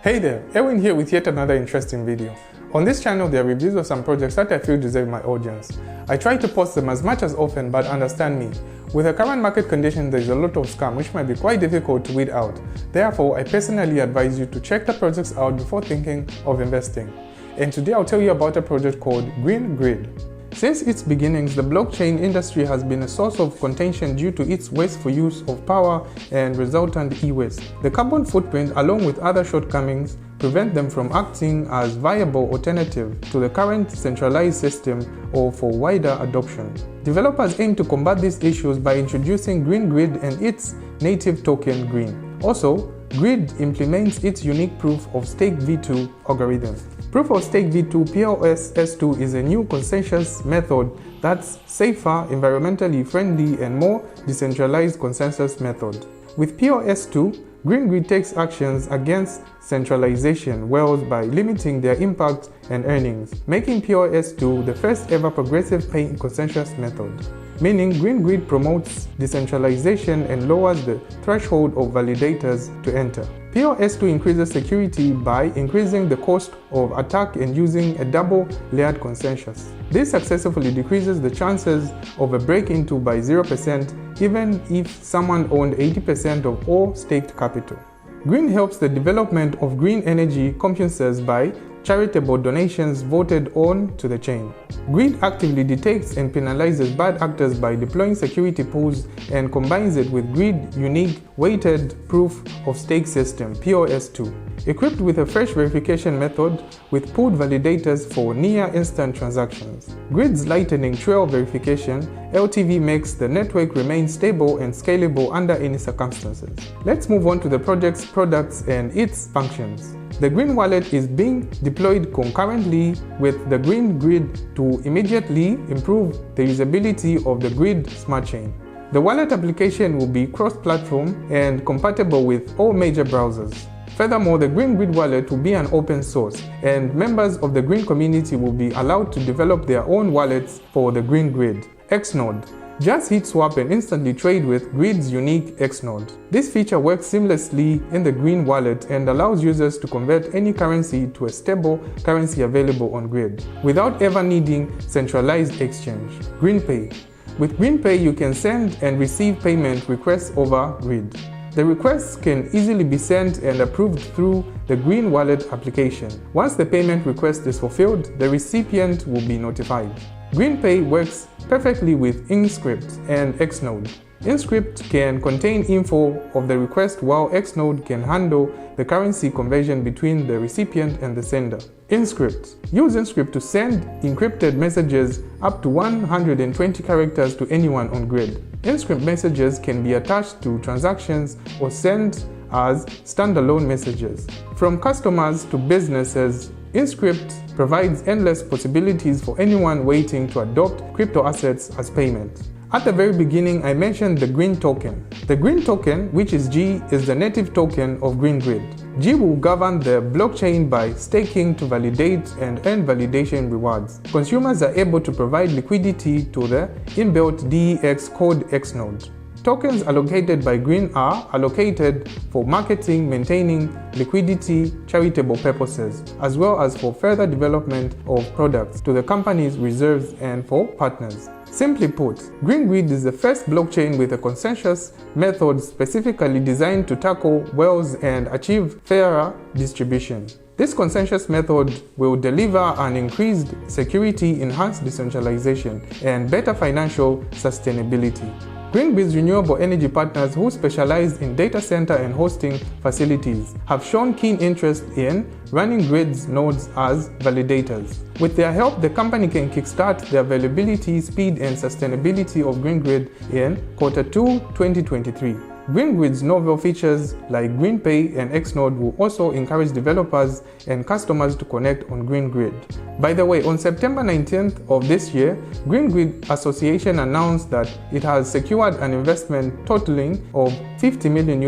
Hey there, Erwin here with yet another interesting video. On this channel there are reviews of some projects that I feel deserve my audience. I try to post them as much as often, but understand me. With the current market condition there is a lot of scam which might be quite difficult to weed out. Therefore, I personally advise you to check the projects out before thinking of investing. And today I'll tell you about a project called GRNGrid. Since its beginnings, the blockchain industry has been a source of contention due to its wasteful use of power and resultant e-waste. The carbon footprint, along with other shortcomings, prevent them from acting as viable alternative to the current centralized system or for wider adoption. Developers aim to combat these issues by introducing GRNGrid and its native token GRN. Also, Grid implements its unique proof of stake V2 algorithm. Proof of stake V2 PoS V2 is a new consensus method that's safer, environmentally friendly, and more decentralized consensus method. With PoS V2, GRNGrid takes actions against centralization wells by limiting their impact and earnings, making PoS V2 the first ever progressive paying consensus method. Meaning GRNGrid promotes decentralization and lowers the threshold of validators to enter. PoS V2 increases security by increasing the cost of attack and using a double-layered consensus. This successfully decreases the chances of a break-into by 0%, even if someone owned 80% of all staked capital. GRN helps the development of green energy computers by charitable donations voted on to the chain. GRID actively detects and penalizes bad actors by deploying security pools and combines it with GRID unique weighted proof of stake system PoS V2, equipped with a fresh verification method with pooled validators for near-instant transactions. GRID's lightning trail verification LTV makes the network remain stable and scalable under any circumstances. Let's move on to the project's products and its functions. The GRN wallet is being deployed concurrently with the GRNGrid to immediately improve the usability of the GRID smart chain. The wallet application will be cross-platform and compatible with all major browsers. Furthermore, the GRNGrid wallet will be an open source, and members of the GRN community will be allowed to develop their own wallets for the GRNGrid. Xnode. Just hit swap and instantly trade with GRID's unique Xnode. This feature works seamlessly in the GRN wallet and allows users to convert any currency to a stable currency available on GRID without ever needing centralized exchange. GRNPay. With GRNPay, you can send and receive payment requests over GRID. The requests can easily be sent and approved through the GRN wallet application. Once the payment request is fulfilled, the recipient will be notified. GRNPay works perfectly with Inscript and Xnode. Inscript can contain info of the request while Xnode can handle the currency conversion between the recipient and the sender. Inscript. Use Inscript to send encrypted messages up to 120 characters to anyone on GRID. Inscript messages can be attached to transactions or sent as standalone messages. From customers to businesses, Inscript provides endless possibilities for anyone waiting to adopt crypto assets as payment. At the very beginning, I mentioned the GRN token. The GRN token, which is G, is the native token of GRNGrid. G will govern the blockchain by staking to validate and earn validation rewards. Consumers are able to provide liquidity to the inbuilt DEX code Xnode. Tokens allocated by GRN are allocated for marketing, maintaining, liquidity, charitable purposes, as well as for further development of products to the company's reserves and for partners. Simply put, GRNGrid is the first blockchain with a consensus method specifically designed to tackle wells and achieve fairer distribution. This consensus method will deliver an increased security, enhanced decentralization, and better financial sustainability. GRNGrid's renewable energy partners who specialize in data center and hosting facilities have shown keen interest in running GRID's nodes as validators. With their help, the company can kickstart the availability, speed, and sustainability of GRNGrid in Q2 2023. GRNGrid's novel features like GRNPay and Xnode will also encourage developers and customers to connect on GRNGrid. By the way, on September 19th of this year, GRNGrid Association announced that it has secured an investment totaling of $50 million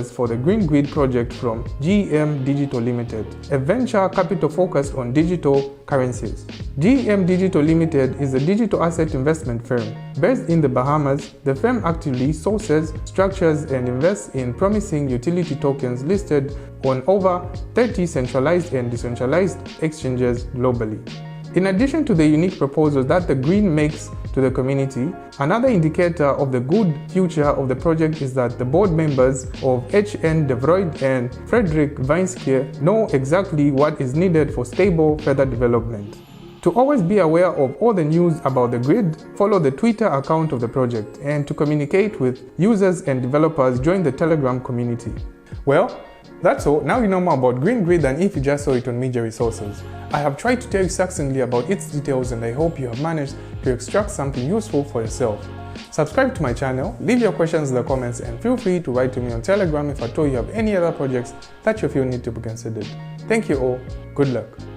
for the GRNGrid project from GM Digital Limited, a venture capital focused on digital currencies. GM Digital Limited is a digital asset investment firm Based in the Bahamas, the firm actively sources, structures, and invests in promising utility tokens listed on over 30 centralized and decentralized exchanges globally. In addition to the unique proposals that the green makes to the community, another indicator of the good future of the project is that the board members of H.N. De Vroid and Frederick Vinsky know exactly what is needed for stable further development. To always be aware of all the news about the grid, follow the Twitter account of the project, and to communicate with users and developers, join the Telegram community. Well, that's all. Now you know more about GRNGrid than if you just saw it on media resources. I have tried to tell you succinctly about its details, and I hope you have managed to extract something useful for yourself. Subscribe to my channel, leave your questions in the comments, and feel free to write to me on Telegram if at all you have any other projects that you feel need to be considered. Thank you all. Good luck.